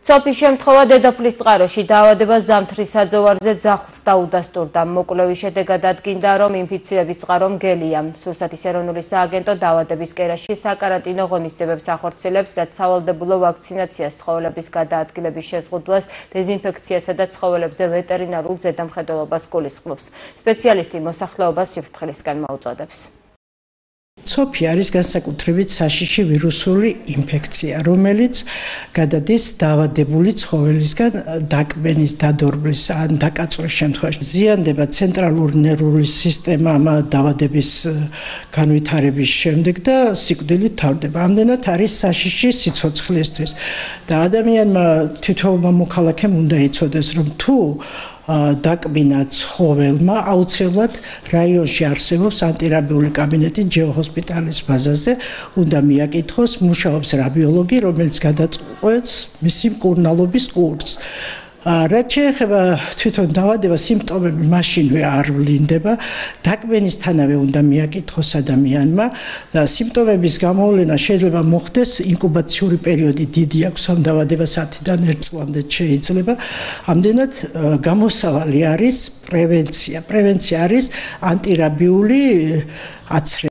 სოფის შემთხვევა დედოფლის წყაროში დაავადება ზამთრის საძოვარზე ძაღლს დაუდასტურდა. მოკვლევის შედეგად ადგინდა, რომ ინფიცირების წყარო მგელია. სურსათის ეროვნული სააგენტო დაავადების კერაში საკარანტინო ღონისძიებებს ახორციელებს, რაც სავალდებულო ვაქცინაციას, ცხოველების გადაადგილების შეზღუდვას, დეზინფექციასა და ცხოველებზე ვეტერინარულ ზედამხედველობას გულისხმობს. სპეციალისტი მოსახლეობას სიფრთხილისკენ მოუწოდებს. სოფი არის განსაკუთრებით საშიში ვირუსული ინფექცია, რომელიც გადადის დაავადებული ცხოველისგან დაკბენის, დადორბლის ან დაკაწვის შემთხვევაში. ზიანდება ცენტრალური ნერვული სისტემა ამ დაავადების განვითარების შემდეგ და სიკვდილით თავდება. ამდენად არის საშიში სიცოცხლისთვის. და ადამიანმა თითოეულმა მოქალაქემ უნდა იცოდეს, რომ თუ დაკბინა ცხოველმა აუცილებლად რაიონში არსებობს ანტირაბიული კაბინეტი ჯეოჰოსპიტალის ბაზაზე, უნდა მიაკითხოს, მუშაობს რადიოლოგი, რომელიც გადაწყვეტს მისი მკურნალობის კურსს. რაც შეეხება თვითონ დაავადებას, სიმპტომები მაშინვე არ ვლინდება, დაკბენისთანავე უნდა მიაკითხოს ადამიანმა და სიმპტომების გამოვლენა შეიძლება მოხდეს, ინკუბაციური პერიოდი დიდი აქვს ამ დაავადებას 10-დან 1 წლამდე შეიძლება. ამდენად გამოსავალი არის პრევენცია. პრევენცია არის ანტირაბიული აცრე